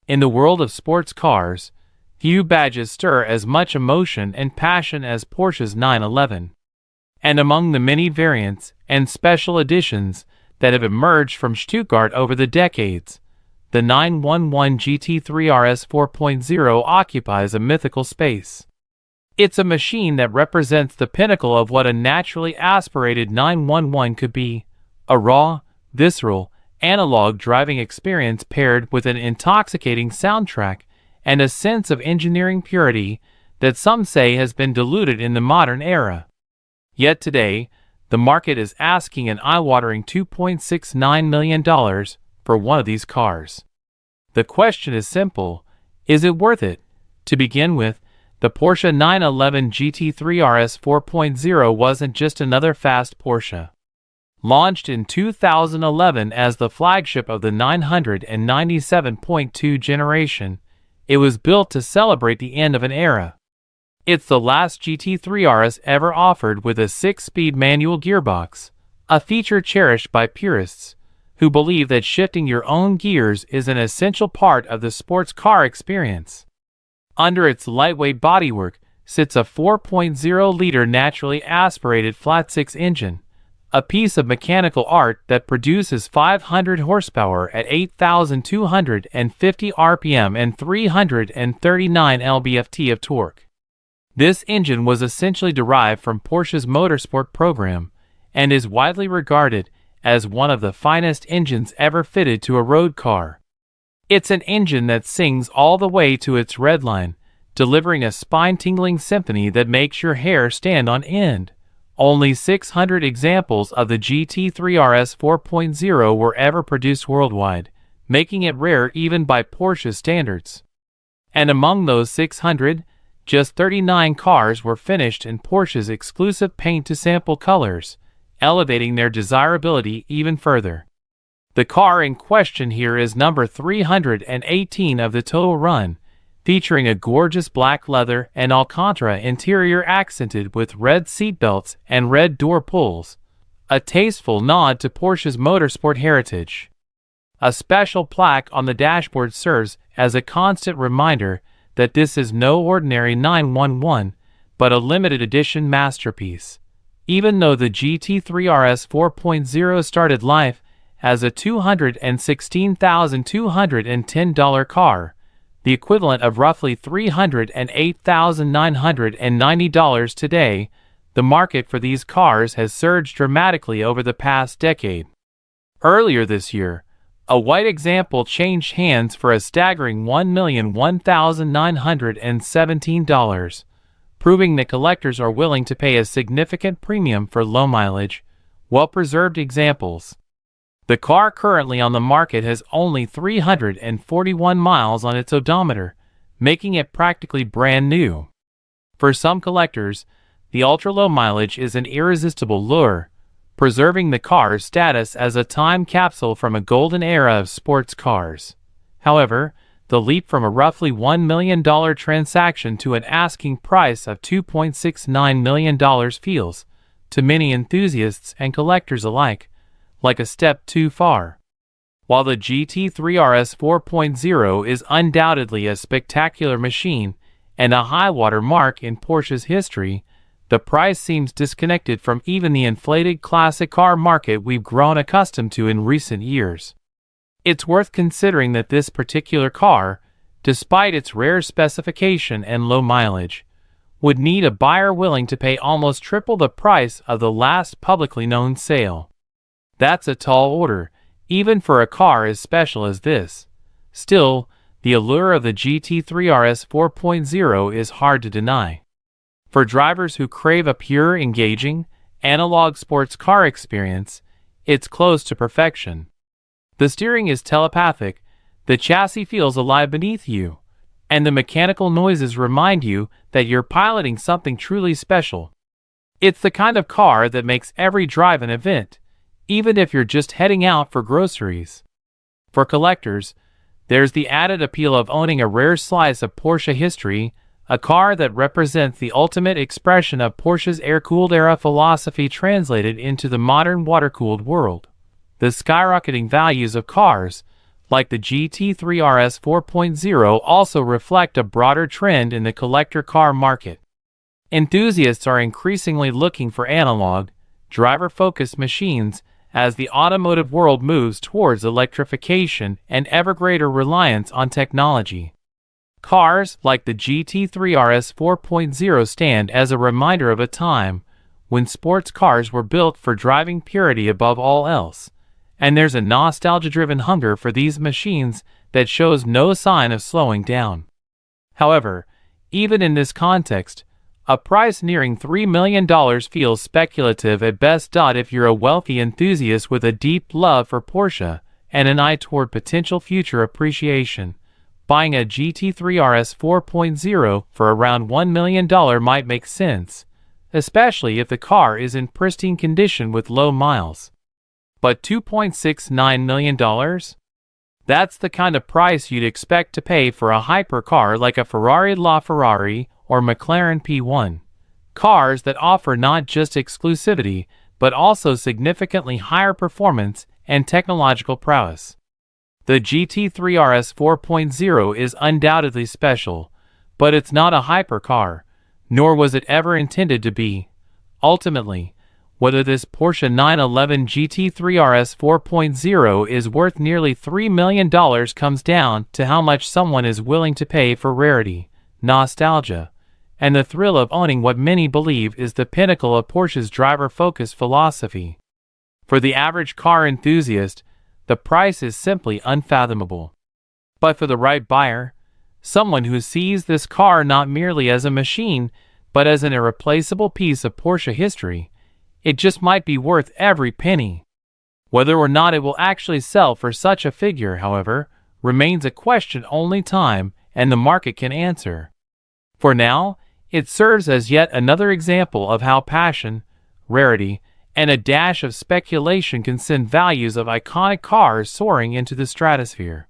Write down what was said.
In the world of sports cars, few badges stir as much emotion and passion as Porsche's 911. And among the many variants and special editions that have emerged from Stuttgart over the decades, the 911 GT3 RS 4.0 occupies a mythical space. It's a machine that represents the pinnacle of what a naturally aspirated 911 could be, a raw, visceral, analog driving experience paired with an intoxicating soundtrack and a sense of engineering purity that some say has been diluted in the modern era. Yet today, the market is asking an eye-watering $2.69 million for one of these cars. The question is simple: is it worth it? To begin with, the Porsche 911 GT3 RS 4.0 wasn't just another fast Porsche. Launched in 2011 as the flagship of the 997.2 generation, it was built to celebrate the end of an era. It's the last GT3 RS ever offered with a 6-speed manual gearbox, a feature cherished by purists who believe that shifting your own gears is an essential part of the sports car experience. Under its lightweight bodywork sits a 4.0-liter naturally aspirated flat-six engine, a piece of mechanical art that produces 500 horsepower at 8,250 RPM and 339 lb-ft of torque. This engine was essentially derived from Porsche's motorsport program and is widely regarded as one of the finest engines ever fitted to a road car. It's an engine that sings all the way to its redline, delivering a spine-tingling symphony that makes your hair stand on end. Only 600 examples of the GT3 RS 4.0 were ever produced worldwide, making it rare even by Porsche's standards. And among those 600, just 39 cars were finished in Porsche's exclusive paint-to-sample colors, elevating their desirability even further. The car in question here is number 318 of the total run, featuring a gorgeous black leather and Alcantara interior accented with red seatbelts and red door pulls, a tasteful nod to Porsche's motorsport heritage. A special plaque on the dashboard serves as a constant reminder that this is no ordinary 911, but a limited edition masterpiece. Even though the GT3 RS 4.0 started life as a $216,210 car, the equivalent of roughly $308,990 today, the market for these cars has surged dramatically over the past decade. Earlier this year, a white example changed hands for a staggering $1,001,917, proving that collectors are willing to pay a significant premium for low-mileage, well-preserved examples. The car currently on the market has only 341 miles on its odometer, making it practically brand new. For some collectors, the ultra-low mileage is an irresistible lure, preserving the car's status as a time capsule from a golden era of sports cars. However, the leap from a roughly $1 million transaction to an asking price of $2.69 million feels, to many enthusiasts and collectors alike, like a step too far. While the GT3 RS 4.0 is undoubtedly a spectacular machine and a high-water mark in Porsche's history, the price seems disconnected from even the inflated classic car market we've grown accustomed to in recent years. It's worth considering that this particular car, despite its rare specification and low mileage, would need a buyer willing to pay almost triple the price of the last publicly known sale. That's a tall order, even for a car as special as this. Still, the allure of the GT3 RS 4.0 is hard to deny. For drivers who crave a pure, engaging, analog sports car experience, it's close to perfection. The steering is telepathic, the chassis feels alive beneath you, and the mechanical noises remind you that you're piloting something truly special. It's the kind of car that makes every drive an event, even if you're just heading out for groceries. For collectors, there's the added appeal of owning a rare slice of Porsche history, a car that represents the ultimate expression of Porsche's air-cooled era philosophy translated into the modern water-cooled world. The skyrocketing values of cars, like the GT3 RS 4.0, also reflect a broader trend in the collector car market. Enthusiasts are increasingly looking for analog, driver-focused machines as the automotive world moves towards electrification and ever greater reliance on technology. Cars like the GT3 RS 4.0 stand as a reminder of a time when sports cars were built for driving purity above all else, and there's a nostalgia-driven hunger for these machines that shows no sign of slowing down. However, even in this context, a price nearing $3 million feels speculative at best. If you're a wealthy enthusiast with a deep love for Porsche and an eye toward potential future appreciation, buying a GT3 RS 4.0 for around $1 million might make sense, especially if the car is in pristine condition with low miles. But $2.69 million? That's the kind of price you'd expect to pay for a hypercar like a Ferrari LaFerrari or McLaren P1. Cars that offer not just exclusivity, but also significantly higher performance and technological prowess. The GT3 RS 4.0 is undoubtedly special, but it's not a hypercar, nor was it ever intended to be. Ultimately, whether this Porsche 911 GT3 RS 4.0 is worth nearly $3 million comes down to how much someone is willing to pay for rarity, nostalgia, and the thrill of owning what many believe is the pinnacle of Porsche's driver-focused philosophy. For the average car enthusiast, the price is simply unfathomable. But for the right buyer, someone who sees this car not merely as a machine, but as an irreplaceable piece of Porsche history, it just might be worth every penny. Whether or not it will actually sell for such a figure, however, remains a question only time and the market can answer. For now, it serves as yet another example of how passion, rarity, and a dash of speculation can send values of iconic cars soaring into the stratosphere.